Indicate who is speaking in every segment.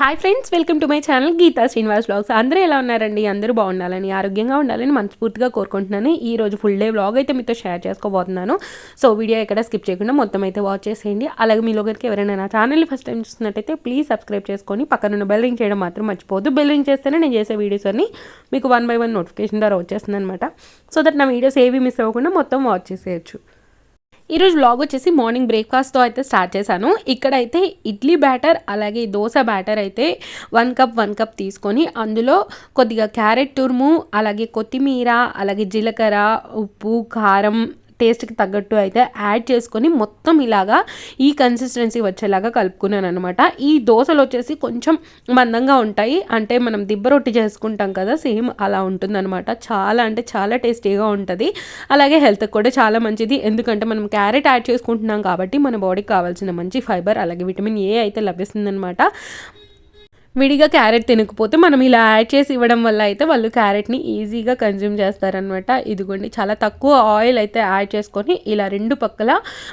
Speaker 1: Hi friends, welcome to my channel Geetha Srinivas vlogs. అందరూ ఎలా ఉన్నారండి? అందరూ బాగుండాలని, ఆరోగ్యంగా ఉండాలని మనస్ఫూర్తిగా కోరుకుంటున్నాను. ఈ రోజు ఫుల్ డే వ్లాగ్ అయితే మీతో షేర్ చేసుకోబోతున్నాను. సో వీడియో ఎక్కడ స్కిప్ చేయకుండా మొత్తం అయితే వాచ్ చేసేయండి. అలాగే మీలో కనుక ఎవరైనా నా ఛానల్ని ఫస్ట్ టైం చూస్తున్నట్టయితే ప్లీజ్ సబ్స్క్రైబ్ చేసుకొని పక్కనున్న బెల్ రింగ్ చేయడం మాత్రం మర్చిపోవద్దు. బెల్ రింగ్ చేస్తేనే నేను చేసే వీడియోస్ అన్ని మీకు 1 by 1 నోటిఫికేషన్ ద్వారా వచ్చేస్తుంది అనమాట. సో దట్ నా వీడియోస్ ఏవి మిస్ అవ్వకుండా మొత్తం వాచ్ చేసేయచ్చు. ఈరోజు వ్లాగ్ వచ్చేసి మార్నింగ్ బ్రేక్ఫాస్ట్తో అయితే స్టార్ట్ చేశాను. ఇక్కడైతే ఇడ్లీ బ్యాటర్ అలాగే దోశ బ్యాటర్ అయితే 1 కప్ తీసుకొని అందులో కొద్దిగా క్యారెట్ తురుము, అలాగే కొత్తిమీర, అలాగే జీలకర్ర, ఉప్పు, కారం టేస్ట్కి తగ్గట్టు అయితే యాడ్ చేసుకొని మొత్తం ఇలాగా ఈ కన్సిస్టెన్సీ వచ్చేలాగా కలుపుకున్నాను అనమాట. ఈ దోశలు వచ్చేసి కొంచెం మందంగా ఉంటాయి, అంటే మనం దిబ్బ రొట్టి చేసుకుంటాం కదా, సేమ్ అలా ఉంటుందన్నమాట. చాలా అంటే చాలా టేస్టీగా ఉంటుంది. అలాగే హెల్త్కి కూడా చాలా మంచిది, ఎందుకంటే మనం క్యారెట్ యాడ్ చేసుకుంటున్నాం కాబట్టి మన బాడీకి కావాల్సిన మంచి ఫైబర్ అలాగే విటమిన్ ఏ అయితే లభిస్తుంది అనమాట. విడిగా క్యారెట్ తినకపోతే మనం ఇలా యాడ్ చేసి ఇవ్వడం వల్ల అయితే వాళ్ళు క్యారెట్ని ఈజీగా కన్జ్యూమ్ చేస్తారనమాట. ఇదిగోండి, చాలా తక్కువ ఆయిల్ అయితే యాడ్ చేసుకొని ఇలా రెండు పక్కల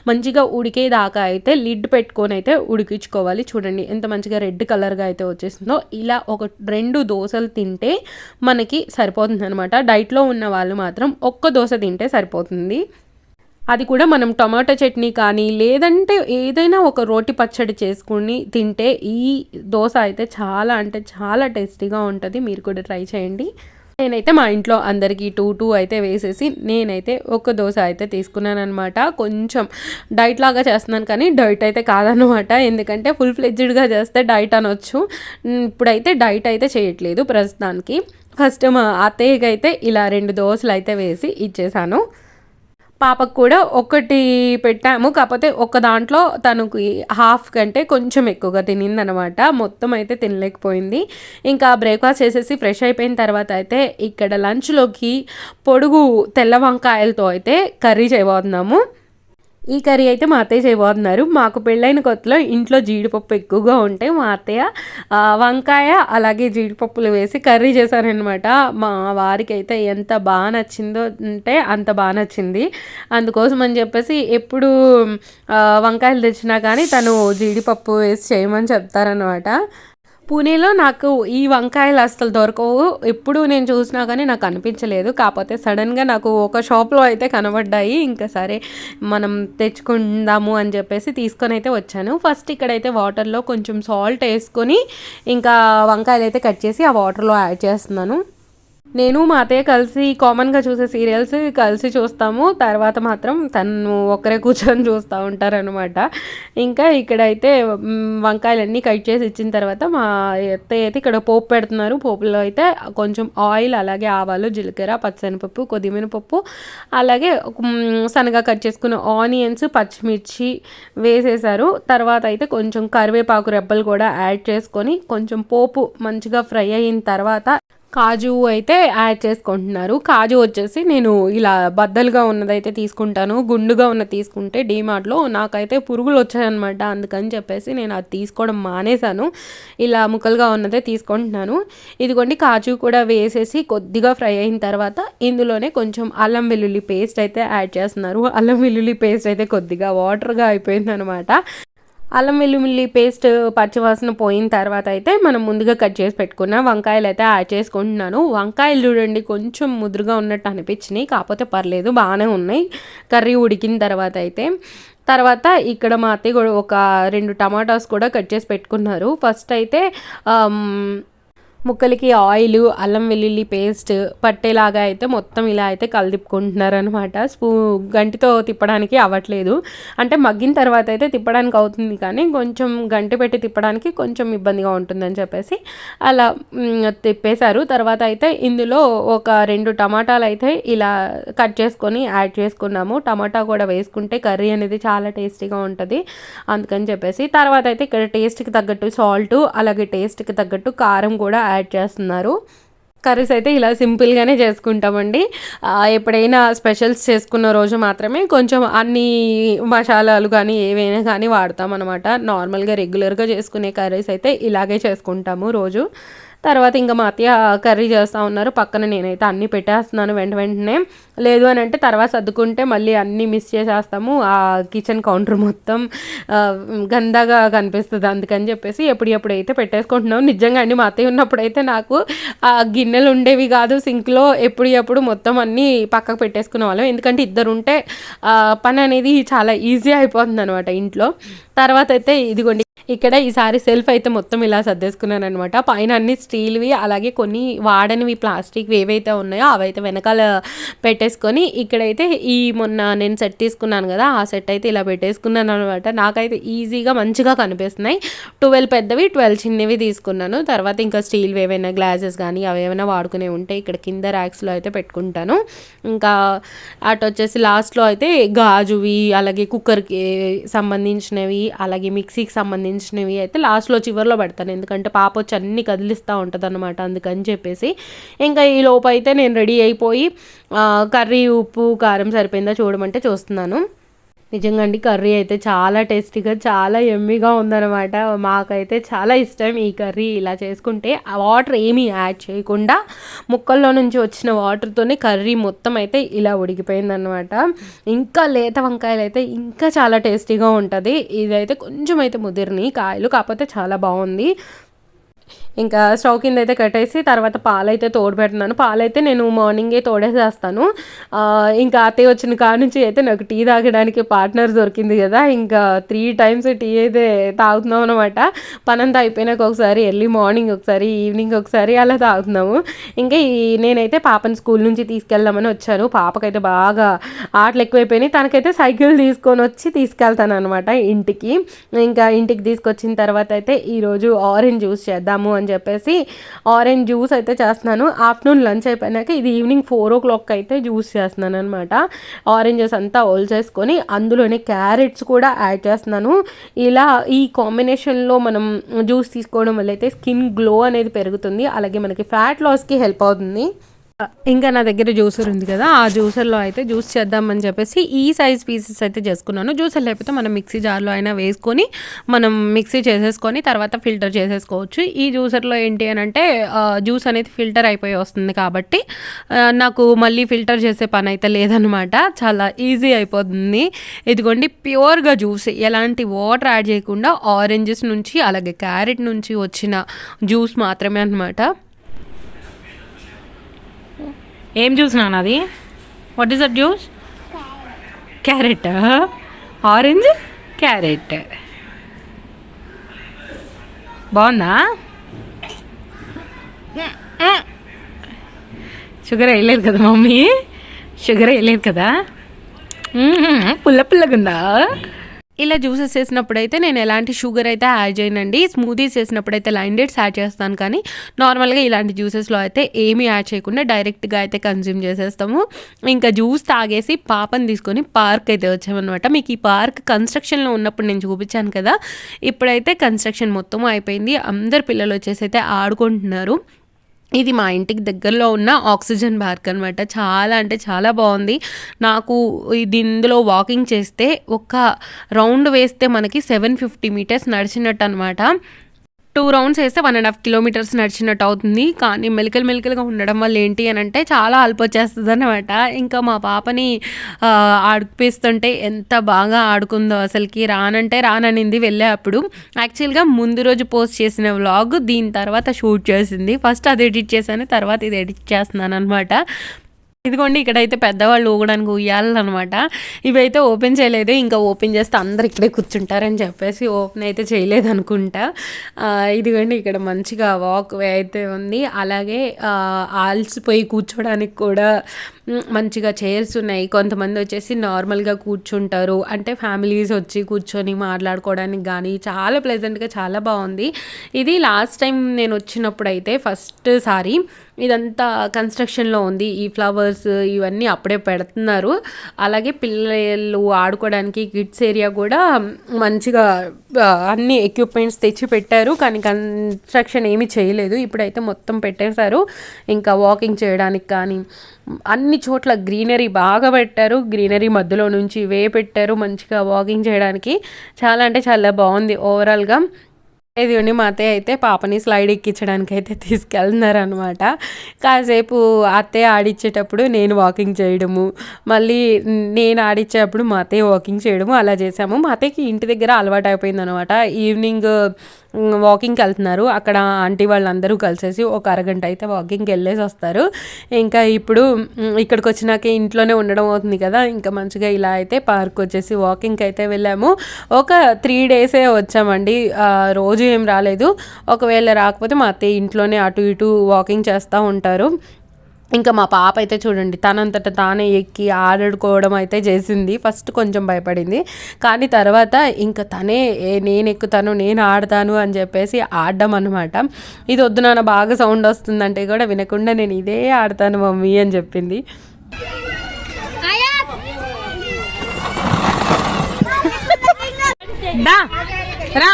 Speaker 1: మంచిగా ఉడికేదాకా అయితే లిడ్ పెట్టుకొని అయితే ఉడికించుకోవాలి. చూడండి ఎంత మంచిగా రెడ్ కలర్గా అయితే వచ్చేసిందో. ఇలా ఒక 2 దోశలు తింటే మనకి సరిపోతుంది అనమాట. డైట్లో ఉన్న వాళ్ళు మాత్రం ఒక్క దోశ తింటే సరిపోతుంది. అది కూడా మనం టమాటో చట్నీ కానీ లేదంటే ఏదైనా ఒక రోటి పచ్చడి చేసుకుని తింటే ఈ దోశ అయితే చాలా అంటే చాలా టేస్టీగా ఉంటుంది. మీరు కూడా ట్రై చేయండి. నేనైతే మా ఇంట్లో అందరికీ 2 అయితే వేసేసి నేనైతే ఒక దోశ అయితే తీసుకున్నాను అనమాట. కొంచెం డైట్ లాగా చేస్తున్నాను కానీ డైట్ అయితే కాదనమాట, ఎందుకంటే ఫుల్ ఫ్లెడ్జ్డ్గా చేస్తే డైట్ అనొచ్చు. ఇప్పుడైతే డైట్ అయితే చేయట్లేదు ప్రస్తుతానికి. ఫస్ట్ మా అత్తయ్యకి అయితే ఇలా 2 దోశలు అయితే వేసి ఇచ్చేసాను. పాపకు కూడా ఒకటి పెట్టాము, కాకపోతే ఒక దాంట్లో తనకి హాఫ్ కంటే కొంచెం ఎక్కువగా తినిందనమాట. మొత్తం అయితే తినలేకపోయింది. ఇంకా బ్రేక్ఫాస్ట్ చేసేసి ఫ్రెష్ అయిపోయిన తర్వాత అయితే ఇక్కడ లంచ్లోకి పొడుగు తెల్ల వంకాయలతో అయితే కర్రీ చేయబోతున్నాము. ఈ కర్రీ అయితే మా అత్తయ్య చేయబోతున్నారు. మాకు పెళ్ళైన కొత్తలో ఇంట్లో జీడిపప్పు ఎక్కువగా ఉంటే మా అత్తయ్య వంకాయ అలాగే జీడిపప్పులు వేసి కర్రీ చేశారనమాట. మా వారికి అయితే ఎంత బాగా నచ్చిందో అంటే అంత బాగా నచ్చింది. అందుకోసం అని చెప్పేసి ఎప్పుడు వంకాయలు తెచ్చినా కానీ తను జీడిపప్పు వేసి చేయమని చెప్తారనమాట. పూణేలో నాకు ఈ వంకాయలు అసలు దొరకవు, ఎప్పుడు నేను చూసినా కానీ నాకు అనిపించలేదు. కాకపోతే సడన్గా నాకు ఒక షాప్లో అయితే కనబడ్డాయి. ఇంకా సరే మనం తెచ్చుకుందాము అని చెప్పేసి తీసుకొని అయితే వచ్చాను. ఫస్ట్ ఇక్కడైతే వాటర్లో కొంచెం సాల్ట్ వేసుకొని ఇంకా వంకాయలు అయితే కట్ చేసి ఆ వాటర్లో యాడ్ చేస్తున్నాను. నేను మా అత్తయ్య కలిసి కామన్గా చూసే సీరియల్స్ కలిసి చూస్తాము. తర్వాత మాత్రం తను ఒక్కరే కూర్చొని చూస్తూ ఉంటారనమాట. ఇంకా ఇక్కడైతే వంకాయలన్నీ కట్ చేసి ఇచ్చిన తర్వాత మా అత్తయ్య అయితే ఇక్కడ పోపు పెడుతున్నారు. పోపులో అయితే కొంచెం ఆయిల్ అలాగే ఆవాలు, జీలకర్ర, పచ్చనిపప్పు, కొద్దిమినపప్పు అలాగే సన్నగా కట్ చేసుకున్న ఆనియన్స్, పచ్చిమిర్చి వేసేసారు. తర్వాత అయితే కొంచెం కరివేపాకు రెబ్బలు కూడా యాడ్ చేసుకొని కొంచెం పోపు మంచిగా ఫ్రై అయిన తర్వాత కాజు అయితే యాడ్ చేసుకుంటున్నారు. కాజు వచ్చేసి నేను ఇలా బద్దలుగా ఉన్నదైతే తీసుకుంటాను, గుండుగా ఉన్నది తీసుకుంటే డీమార్ట్లో నాకైతే పురుగులు వచ్చాయన్నమాట. అందుకని చెప్పేసి నేను అది తీసుకోవడం మానేశాను. ఇలా ముక్కలుగా ఉన్నదే తీసుకుంటున్నాను. ఇదిగోండి, కాజు కూడా వేసేసి కొద్దిగా ఫ్రై అయిన తర్వాత ఇందులోనే కొంచెం అల్లం వెల్లుల్లి పేస్ట్ అయితే యాడ్ చేస్తున్నారు. అల్లం వెల్లుల్లి పేస్ట్ అయితే కొద్దిగా వాటర్గా అయిపోయింది అనమాట. అల్లం వెల్లుల్లి పేస్ట్ పచ్చివాసన పోయిన తర్వాత అయితే మనం ముందుగా కట్ చేసి పెట్టుకున్న వంకాయలు అయితే యాడ్ చేసుకుంటున్నాను. వంకాయలు చూడండి కొంచెం ముదురుగా ఉన్నట్టు అనిపించినాయి, కాకపోతే పర్లేదు బాగానే ఉన్నాయి కర్రీ ఉడికిన తర్వాత ఇక్కడ మా అత్తయ్య కూడా ఒక 2 టమాటాస్ కూడా కట్ చేసి పెట్టుకున్నారు. ఫస్ట్ అయితే ముక్కలకి ఆయిల్, అల్లం వెల్లుల్లి పేస్ట్ పట్టేలాగా అయితే మొత్తం ఇలా అయితే కలిదిప్పుకుంటున్నారు అనమాట. గంటితో తిప్పడానికి అవ్వట్లేదు, అంటే మగ్గిన తర్వాత అయితే తిప్పడానికి అవుతుంది కానీ కొంచెం గంటి పెట్టి తిప్పడానికి కొంచెం ఇబ్బందిగా ఉంటుందని చెప్పేసి అలా తిప్పేశారు. తర్వాత అయితే ఇందులో ఒక 2 టమాటాలు అయితే ఇలా కట్ చేసుకొని యాడ్ చేసుకున్నాము. టమాటా కూడా వేసుకుంటే కర్రీ అనేది చాలా టేస్టీగా ఉంటుంది, అందుకని చెప్పేసి. తర్వాత అయితే ఇక్కడ టేస్ట్కి తగ్గట్టు సాల్ట్ అలాగే టేస్ట్కి తగ్గట్టు కారం కూడా యాడ్ చేస్తున్నారు. కర్రీస్ అయితే ఇలా సింపుల్గానే చేసుకుంటామండి. ఎప్పుడైనా స్పెషల్స్ చేసుకున్న రోజు మాత్రమే కొంచెం అన్ని మసాలాలు కానీ ఏవైనా కానీ వాడతాం అనమాట. నార్మల్గా రెగ్యులర్గా చేసుకునే కర్రీస్ అయితే ఇలాగే చేసుకుంటాము రోజు. తర్వాత ఇంకా మా అత్తయ్య కర్రీ చేస్తూ ఉన్నారు, పక్కన నేనైతే అన్నీ పెట్టేస్తున్నాను వెంటనే. లేదు అని అంటే తర్వాత సర్దుకుంటే మళ్ళీ అన్నీ మిస్ చేసేస్తాము, ఆ కిచెన్ కౌంటర్ మొత్తం గందాగా కనిపిస్తుంది. అందుకని చెప్పేసి ఎప్పుడప్పుడు అయితే పెట్టేసుకుంటున్నాం. నిజంగా అండి మా అత్తయ్య ఉన్నప్పుడైతే నాకు ఆ గిన్నెలు ఉండేవి కాదు సింక్లో, ఎప్పుడు మొత్తం అన్నీ పక్కకు పెట్టేసుకునే వాళ్ళం. ఎందుకంటే ఇద్దరు ఉంటే పని అనేది చాలా ఈజీ అయిపోతుంది అనమాట ఇంట్లో. తర్వాత అయితే ఇదిగోండి ఇక్కడ ఈసారి సెల్ఫ్ అయితే మొత్తం ఇలా సర్దేసుకున్నాను అనమాట. పైన అన్ని స్టీల్వి, అలాగే కొన్ని వాడనివి ప్లాస్టిక్వి ఏవైతే ఉన్నాయో అవైతే వెనకాల పెట్టేసుకొని, ఇక్కడైతే ఈ మొన్న నేను సెట్ తీసుకున్నాను కదా, ఆ సెట్ అయితే ఇలా పెట్టేసుకున్నాను అనమాట. నాకైతే ఈజీగా మంచిగా కనిపిస్తున్నాయి. 12 పెద్దవి, 12 చిన్నవి తీసుకున్నాను. తర్వాత ఇంకా స్టీల్వి ఏవైనా గ్లాసెస్ కానీ అవి ఏమైనా వాడుకునే ఉంటే ఇక్కడ కింద ర్యాక్స్లో అయితే పెట్టుకుంటాను. ఇంకా అటు వచ్చేసి లాస్ట్లో అయితే గాజువి, అలాగే కుక్కర్కి సంబంధించినవి, అలాగే మిక్సీకి సంబంధించినవి అయితే లాస్ట్లో చివరిలో పెడతాను. ఎందుకంటే పాప వచ్చి అన్నీ కదిలిస్తూ ఉంటుంది అనమాట, అందుకని చెప్పేసి. ఇంకా ఈ లోపు అయితే నేను రెడీ అయిపోయి కర్రీ ఉప్పు కారం సరిపోయిందా చూడమంటే చూస్తున్నాను. నిజంగా అండి కర్రీ అయితే చాలా టేస్టీగా చాలా యమ్మీగా ఉందన్నమాట. మాకైతే చాలా ఇష్టం ఈ కర్రీ. ఇలా చేసుకుంటే ఆ వాటర్ ఏమీ యాడ్ చేయకుండా ముక్కల్లో నుంచి వచ్చిన వాటర్తోనే కర్రీ మొత్తం అయితే ఇలా ఉడికిపోయిందనమాట. ఇంకా లేత వంకాయలు అయితే ఇంకా చాలా టేస్టీగా ఉంటుంది. ఇదైతే కొంచెం అయితే ముదిరిని కాయలు, కాకపోతే చాలా బాగుంది. ఇంకా స్టవ్ కింద అయితే కట్టేసి తర్వాత పాలైతే తోడుపెడుతున్నాను. పాలైతే నేను మార్నింగే తోడేసేస్తాను. ఇంకా అత్తయ్య వచ్చిన కాడ నుంచి అయితే నాకు టీ తాగడానికి పార్ట్నర్ దొరికింది కదా, ఇంకా 3 times టీ అయితే తాగుతున్నాం అనమాట. పనంతా అయిపోయినాక ఒకసారి, ఎర్లీ మార్నింగ్ ఒకసారి, ఈవినింగ్ ఒకసారి అలా తాగుతున్నాము. ఇంకా నేనైతే పాపని స్కూల్ నుంచి తీసుకెళ్దామని వచ్చాను. పాపకైతే బాగా ఆటలు ఎక్కువైపోయినాయి. తనకైతే సైకిల్ తీసుకొని వచ్చి తీసుకెళ్తాను అనమాట ఇంటికి. ఇంకా ఇంటికి తీసుకొచ్చిన తర్వాత అయితే ఈరోజు ఆరెంజ్ జ్యూస్ చేద్దాము అని చెప్పేసి ఆరెంజ్ జ్యూస్ అయితే చేస్తున్నాను. ఆఫ్టర్నూన్ లంచ్ అయిపోయినాక ఇది ఈవినింగ్ 4 o'clock అయితే జ్యూస్ చేస్తున్నాను అనమాట. ఆరెంజెస్ అంతా ఓల్ చేసుకొని అందులోనే క్యారెట్స్ కూడా యాడ్ చేస్తున్నాను. ఇలా ఈ కాంబినేషన్లో మనం జ్యూస్ తీసుకోవడం వల్ల అయితే స్కిన్ గ్లో అనేది పెరుగుతుంది, అలాగే మనకి ఫ్యాట్ లాస్కి హెల్ప్ అవుతుంది. ఇంకా నా దగ్గర జ్యూసర్ ఉంది కదా, ఆ జ్యూసర్లో అయితే జ్యూస్ చేద్దామని చెప్పేసి ఈ సైజ్ పీసెస్ అయితే చేసుకున్నాను. జ్యూసర్ లేకపోతే మనం మిక్సీ జార్లో అయినా వేసుకొని మనం మిక్సీ చేసేసుకొని తర్వాత ఫిల్టర్ చేసేసుకోవచ్చు. ఈ జ్యూసర్లో ఏంటి అని అంటే జ్యూస్ అనేది ఫిల్టర్ అయిపోయి వస్తుంది కాబట్టి నాకు మళ్ళీ ఫిల్టర్ చేసే పని అయితే లేదనమాట, చాలా ఈజీ అయిపోతుంది. ఇదిగోండి ప్యూర్గా జ్యూస్, ఎలాంటి వాటర్ యాడ్ చేయకుండా ఆరెంజెస్ నుంచి అలాగే క్యారెట్ నుంచి వచ్చిన జ్యూస్ మాత్రమే అనమాట. ఏం జ్యూస్ నాన్న అది? What is that juice? Carrot, orange carrot. బాగుందా? షుగర్ వేయలేదు కదా మమ్మీ, షుగర్ వేయలేదు కదా, పుల్లగా ఉందా? ఇలా జ్యూసెస్ చేసినప్పుడు అయితే నేను ఎలాంటి షుగర్ అయితే యాడ్ చేయనండి. స్మూదీస్ చేసినప్పుడు అయితే లైమ్ డేట్స్ యాడ్ చేస్తాను, కానీ నార్మల్గా ఇలాంటి జ్యూసెస్లో అయితే ఏమీ యాడ్ చేయకుండా డైరెక్ట్గా అయితే కన్జ్యూమ్ చేసేస్తాము. ఇంకా జ్యూస్ తాగేసి పాపని తీసుకొని పార్క్ అయితే వచ్చామన్నమాట. మీకు ఈ పార్క్ కన్స్ట్రక్షన్లో ఉన్నప్పుడు నేను చూపించాను కదా, ఇప్పుడైతే కన్స్ట్రక్షన్ మొత్తం అయిపోయింది. అందరు పిల్లలు వచ్చేసి అయితే ఆడుకుంటున్నారు. ఇది మా ఇంటికి దగ్గరలో ఉన్న ఆక్సిజన్ పార్క్ అనమాట. చాలా అంటే చాలా బాగుంది. నాకు ఇందులో వాకింగ్ చేస్తే ఒక రౌండ్ వేస్తే మనకి 750 meters నడిచినట్టు అనమాట. 2 rounds వేస్తే 1.5 kilometers నడిచినట్టు అవుతుంది. కానీ మెలికలుగా ఉండడం వల్ల ఏంటి అని అంటే చాలా అల్పొచ్చేస్తుంది అనమాట. ఇంకా మా పాపని ఆడిపిస్తుంటే ఎంత బాగా ఆడుకుందో అసలుకి. రానంటే రాననింది వెళ్ళే అప్పుడు. యాక్చువల్గా ముందు రోజు పోస్ట్ చేసిన వ్లాగ్ దీని తర్వాత షూట్ చేసింది. ఫస్ట్ అది ఎడిట్ చేశాను, తర్వాత ఇది ఎడిట్ చేస్తున్నాను అనమాట. ఇదిగోండి ఇక్కడైతే పెద్దవాళ్ళు ఊగడానికి ఉయ్యాలన్నమాట. ఇవైతే ఓపెన్ చేయలేదు, ఇంకా ఓపెన్ చేస్తే అందరు ఇక్కడే కూర్చుంటారని చెప్పేసి ఓపెన్ అయితే చేయలేదు అనుకుంటా. ఇదిగోండి ఇక్కడ మంచిగా వాక్ వే అయితే ఉంది, అలాగే ఆల్సిపోయి కూర్చోడానికి కూడా మంచిగా చైర్స్ ఉన్నాయి. కొంతమంది వచ్చేసి నార్మల్గా కూర్చుంటారు, అంటే ఫ్యామిలీస్ వచ్చి కూర్చొని మాట్లాడుకోవడానికి కానీ చాలా ప్లెజెంట్గా చాలా బాగుంది. ఇది లాస్ట్ టైం నేను వచ్చినప్పుడు అయితే ఫస్ట్ సారి ఇదంతా కన్స్ట్రక్షన్లో ఉంది. ఈ ఫ్లవర్స్ ఇవన్నీ అప్పుడే పెడుతున్నారు. అలాగే పిల్లలు ఆడుకోవడానికి కిడ్స్ ఏరియా కూడా మంచిగా అన్ని ఎక్విప్మెంట్స్ తెచ్చి పెట్టారు, కానీ కన్స్ట్రక్షన్ ఏమీ చేయలేదు. ఇప్పుడైతే మొత్తం పెట్టేశారు. ఇంకా వాకింగ్ చేయడానికి కానీ అన్ని చోట్ల గ్రీనరీ బాగా పెట్టారు. గ్రీనరీ మధ్యలో నుంచి వే పెట్టారు మంచిగా వాకింగ్ చేయడానికి. చాలా అంటే చాలా బాగుంది ఓవరాల్గా. ఇదిగోండి మా అత్తయ్య అయితే పాపని స్లైడ్ ఎక్కించడానికి అయితే తీసుకెళ్తున్నారనమాట. కాసేపు అత్తయ్య ఆడిచ్చేటప్పుడు నేను వాకింగ్ చేయడము, మళ్ళీ నేను ఆడిచ్చేటప్పుడు మా అత్తయ్య వాకింగ్ చేయడము అలా చేసాము. మా అత్తయ్యకి ఇంటి దగ్గర అలవాటు అయిపోయిందనమాట. ఈవినింగ్ వాకింగ్కి వెళ్తున్నారు. అక్కడ ఆంటీ వాళ్ళందరూ కలిసేసి ఒక అరగంట అయితే వాకింగ్కి వెళ్ళేసి వస్తారు. ఇంకా ఇప్పుడు ఇక్కడికి వచ్చినాక ఇంట్లోనే ఉండడం అవుతుంది కదా, ఇంకా మంచిగా ఇలా అయితే పార్క్ వచ్చేసి వాకింగ్కి అయితే వెళ్ళాము. ఒక 3 డేసే వచ్చామండి, రోజు ఏం రాలేదు. ఒకవేళ రాకపోతే మా అత్తయ్య ఇంట్లోనే అటు ఇటు వాకింగ్ చేస్తూ ఉంటారు. ఇంకా మా పాప అయితే చూడండి తనంతట తానే ఎక్కి ఆడుకోవడం అయితే చేసింది. ఫస్ట్ కొంచెం భయపడింది, కానీ తర్వాత ఇంకా తనే నేను ఎక్కుతాను నేను ఆడతాను అని చెప్పేసి ఆడడం అనమాట. ఇది వద్దు నాన్న బాగా సౌండ్ వస్తుందంటే కూడా వినకుండా నేను ఇదే ఆడతాను మమ్మీ అని చెప్పింది. రా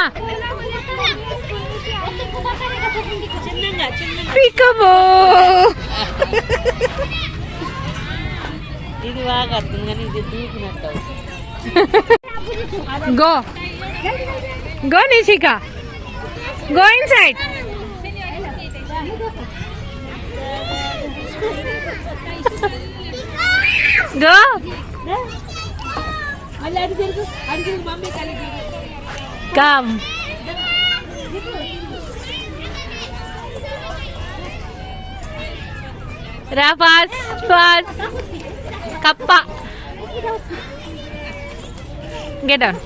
Speaker 2: ఇది బాగా అర్థం కానీ ఇది దూకినట్టు.
Speaker 1: Go go Nishika, go inside. Go come. రా పాస్ పాస్ కప్ప గెట్ డౌన్.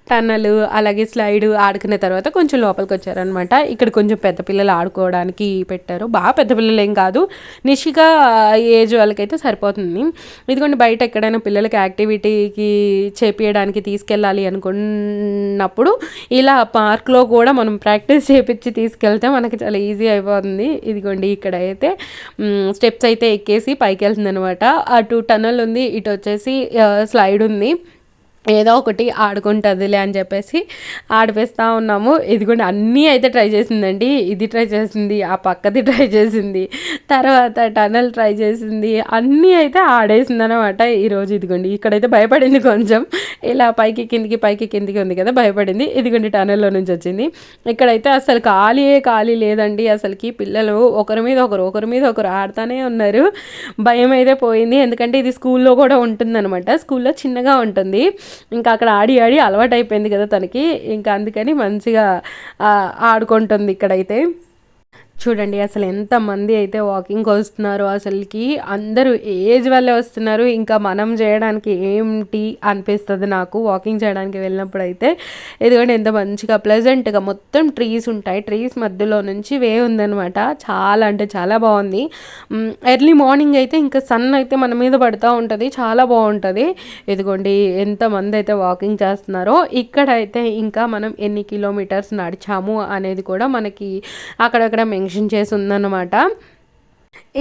Speaker 1: టన్నలు అలాగే స్లైడ్ ఆడుకున్న తర్వాత కొంచెం లోపలికి వచ్చారనమాట. ఇక్కడ కొంచెం పెద్ద పిల్లలు ఆడుకోవడానికి పెట్టారు. బాగా పెద్ద పిల్లలు ఏం కాదు, నిషిగా ఏజ్ వాళ్ళకైతే సరిపోతుంది. ఇదిగోండి బయట ఎక్కడైనా పిల్లలకి యాక్టివిటీకి చేపించడానికి తీసుకెళ్ళాలి అనుకున్నప్పుడు ఇలా పార్క్లో కూడా మనం ప్రాక్టీస్ చేపించి తీసుకెళ్తే మనకి చాలా ఈజీ అయిపోతుంది. ఇదిగోండి ఇక్కడ అయితే స్టెప్స్ అయితే ఎక్కేసి పైకి వెళ్తుంది అనమాట. అటు టన్నల్ ఉంది, ఇటు వచ్చేసి స్లైడ్ ఉంది. ఏదో ఒకటి ఆడుకుంటుందిలే అని చెప్పేసి ఆడిపిస్తూ ఉన్నాము. ఇదిగోండి అన్నీ అయితే ట్రై చేసిందండి. ఇది ట్రై చేసింది, ఆ పక్కది ట్రై చేసింది, తర్వాత టనల్ ట్రై చేసింది, అన్నీ అయితే ఆడేసింది అనమాట ఈరోజు. ఇదిగోండి ఇక్కడైతే భయపడింది కొంచెం, ఇలా పైకి కిందికి ఉంది కదా భయపడింది. ఇదిగోండి టనల్లో నుంచి వచ్చింది. ఇక్కడైతే అసలు ఖాళీ లేదండి. అసలుకి పిల్లలు ఒకరి మీద ఒకరు ఆడుతూనే ఉన్నారు. భయం అయితే పోయింది, ఎందుకంటే ఇది స్కూల్లో కూడా ఉంటుందన్నమాట. స్కూల్లో చిన్నగా ఉంటుంది, ఇంకా అక్కడ ఆడి అలవాటు అయిపోయింది కదా తనకి, ఇంకా అందుకని మంచిగా ఆడుకుంటుంది ఇక్కడైతే. చూడండి అసలు ఎంతమంది అయితే వాకింగ్కి వస్తున్నారు, అసలుకి అందరూ ఏజ్ వల్లే వస్తున్నారు. ఇంకా మనం చేయడానికి ఏంటి అనిపిస్తుంది నాకు వాకింగ్ చేయడానికి వెళ్ళినప్పుడు అయితే. ఎందుకంటే ఎంత మంచిగా ప్లెజెంట్గా మొత్తం ట్రీస్ ఉంటాయి, ట్రీస్ మధ్యలో నుంచి వే ఉందనమాట. చాలా అంటే చాలా బాగుంది. ఎర్లీ మార్నింగ్ అయితే ఇంకా సన్ అయితే మన మీద పడుతూ ఉంటుంది, చాలా బాగుంటుంది. ఇదిగోండి ఎంతమంది అయితే వాకింగ్ చేస్తున్నారో. ఇక్కడైతే ఇంకా మనం ఎన్ని కిలోమీటర్స్ నడిచాము అనేది కూడా మనకి అక్కడక్కడ మెన్షన్ చేసి ఉందన్నమాట.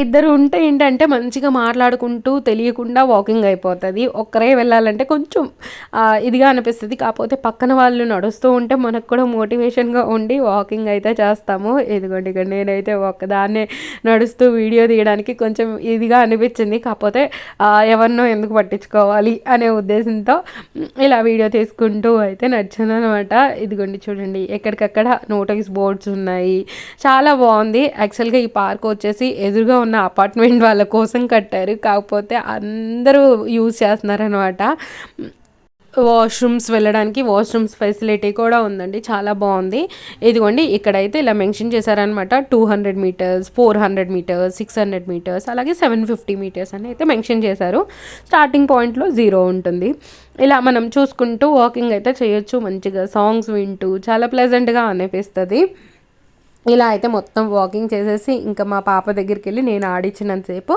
Speaker 1: ఇద్దరు ఉంటే ఏంటంటే మంచిగా మాట్లాడుకుంటూ తెలియకుండా వాకింగ్ అయిపోతుంది. ఒక్కరే వెళ్ళాలంటే కొంచెం ఇదిగా అనిపిస్తుంది. కాకపోతే పక్కన వాళ్ళు నడుస్తూ ఉంటే మనకు కూడా మోటివేషన్గా ఉండి వాకింగ్ అయితే చేస్తాము. ఇదిగోండి ఇక్కడ నేనైతే ఒక్కదాన్నే నడుస్తూ వీడియో తీయడానికి కొంచెం ఇదిగా అనిపించింది. కాకపోతే ఎవరినో ఎందుకు పట్టించుకోవాలి అనే ఉద్దేశంతో ఇలా వీడియో తీసుకుంటూ అయితే నడిచాను అనమాట. ఇదిగోండి చూడండి ఎక్కడికక్కడ నోటీస్ బోర్డ్స్ ఉన్నాయి, చాలా బాగుంది. యాక్చువల్గా ఈ పార్క్ వచ్చేసి ఎదురుగా ఉన్న అపార్ట్మెంట్ వాళ్ళ కోసం కట్టారు, కాకపోతే అందరూ యూజ్ చేస్తున్నారనమాట. వాష్రూమ్స్ వెళ్ళడానికి వాష్రూమ్స్ ఫెసిలిటీ కూడా ఉందండి, చాలా బాగుంది. ఇదిగోండి ఇక్కడైతే ఇలా మెన్షన్ చేశారనమాట. 200 మీటర్స్, 400 మీటర్స్, 600 మీటర్స్, అలాగే 750 మీటర్స్ అని అయితే మెన్షన్ చేశారు. స్టార్టింగ్ పాయింట్లో 0 ఉంటుంది. ఇలా మనం చూసుకుంటూ వాకింగ్ అయితే చేయొచ్చు, మంచిగా సాంగ్స్ వింటూ చాలా ప్లెజెంట్గా అనిపిస్తుంది. ఇలా అయితే మొత్తం వాకింగ్ చేసేసి ఇంకా మా పాప దగ్గరికి వెళ్ళి నేను ఆడించినంతసేపు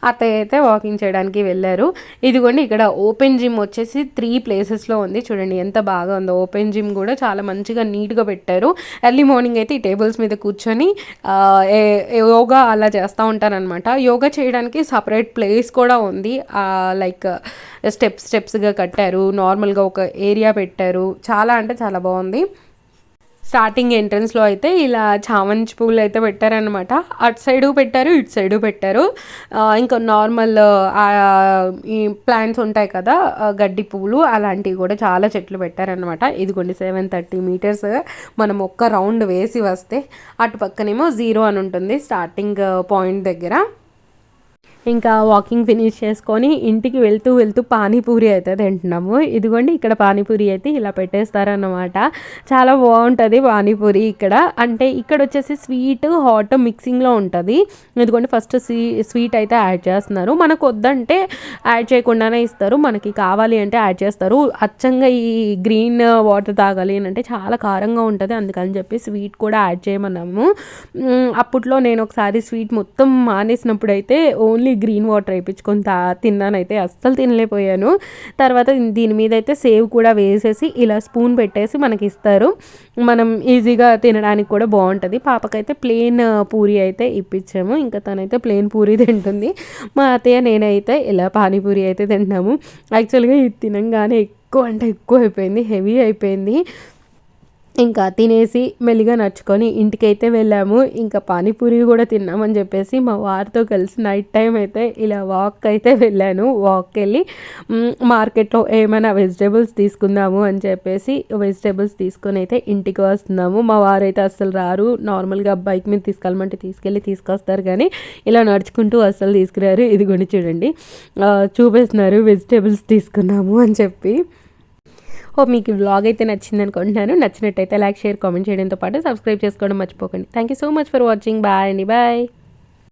Speaker 1: అత్తయ్య అయితే వాకింగ్ చేయడానికి వెళ్ళారు. ఇదిగోండి ఇక్కడ ఓపెన్ జిమ్ వచ్చేసి 3 ప్లేసెస్లో ఉంది. చూడండి ఎంత బాగా ఉందో. ఓపెన్ జిమ్ కూడా చాలా మంచిగా నీట్గా పెట్టారు. ఎర్లీ మార్నింగ్ అయితే ఈ టేబుల్స్ మీద కూర్చొని యోగా అలా చేస్తూ ఉంటారనమాట. యోగా చేయడానికి సపరేట్ ప్లేస్ కూడా ఉంది, లైక్ స్టెప్స్గా కట్టారు, నార్మల్గా ఒక ఏరియా పెట్టారు. చాలా అంటే చాలా బాగుంది. స్టార్టింగ్ ఎంట్రన్స్లో అయితే ఇలా చామంతి పూలు అయితే పెట్టారనమాట. అటు సైడు పెట్టారు, ఇటు సైడు పెట్టారు. ఇంకా నార్మల్ ఈ ప్లాంట్స్ ఉంటాయి కదా, గడ్డి పువ్వులు అలాంటివి కూడా చాలా చెట్లు పెట్టారనమాట. ఇదిగోండి 730 మీటర్స్ మనం ఒక్క రౌండ్ వేసి వస్తే అటు పక్కనేమో 0 అని ఉంటుంది స్టార్టింగ్ పాయింట్ దగ్గర. ఇంకా వాకింగ్ ఫినిష్ చేసుకొని ఇంటికి వెళ్తూ వెళ్తూ పానీపూరి అయితే తింటున్నాము. ఇదిగోండి ఇక్కడ పానీపూరి అయితే ఇలా పెట్టేస్తారన్నమాట. చాలా బాగుంటుంది పానీపూరి ఇక్కడ. అంటే ఇక్కడ వచ్చేసి స్వీట్ హాట్ మిక్సింగ్లో ఉంటుంది. ఇదిగోండి ఫస్ట్ స్వీట్ అయితే యాడ్ చేస్తున్నారు. మనకు వద్దంటే యాడ్ చేయకుండానే ఇస్తారు, మనకి కావాలి అంటే యాడ్ చేస్తారు. అచ్చంగా ఈ గ్రీన్ వాటర్ తాగాలి అని అంటే చాలా కారంగా ఉంటుంది, అందుకని చెప్పి స్వీట్ కూడా యాడ్ చేయమన్నాము. అప్పట్లో నేను ఒకసారి స్వీట్ మొత్తం మానేసినప్పుడు అయితే ఓన్లీ గ్రీన్ వాటర్ వేయించుకొని తిన్నానైతే అస్సలు తినలేకపోయాను. తర్వాత దీని మీద అయితే సేవ్ కూడా వేసేసి ఇలా స్పూన్ పెట్టేసి మనకి ఇస్తారు. మనం ఈజీగా తినడానికి కూడా బాగుంటుంది. పాపకైతే ప్లెయిన్ పూరి అయితే ఇప్పించాము, ఇంకా తనైతే ప్లెయిన్ పూరి తింటుంది. మా అత్తయ్య నేనైతే ఇలా పానీపూరి అయితే తింటున్నాము. యాక్చువల్గా ఇది తినంగానే ఎక్కువ అంటే ఎక్కువ అయిపోయింది, హెవీ అయిపోయింది. ఇంకా తినేసి మెల్లిగా నడుచుకొని ఇంటికైతే వెళ్ళాము. ఇంకా పానీపూరి కూడా తిన్నామని చెప్పేసి మా వారితో కలిసి నైట్ టైం అయితే ఇలా వాక్ అయితే వెళ్ళాను. వాక్ వెళ్ళి మార్కెట్లో ఏమైనా వెజిటేబుల్స్ తీసుకుందాము అని చెప్పేసి వెజిటేబుల్స్ తీసుకొని అయితే ఇంటికి వస్తున్నాము. మా వారైతే అస్సలు రారు, నార్మల్గా బైక్ మీద తీసుకెళ్ళమంటే తీసుకొస్తారు, కానీ ఇలా నడుచుకుంటూ అస్సలు తీసుకురారు. ఇదిగోండి చూడండి చూపిస్తున్నారు వెజిటేబుల్స్ తీసుకున్నాము అని చెప్పి. మీకు వ్లాగ్ అయితే నచ్చింది అనుకుంటున్నాను. నచ్చినట్టయితే లైక్, షేర్, కామెంట్ చేయడంతో పాటు సబ్స్క్రైబ్ చేసుకోవడం మర్చిపోకండి. Thank you so much for watching. Bye అండి, బాయ్.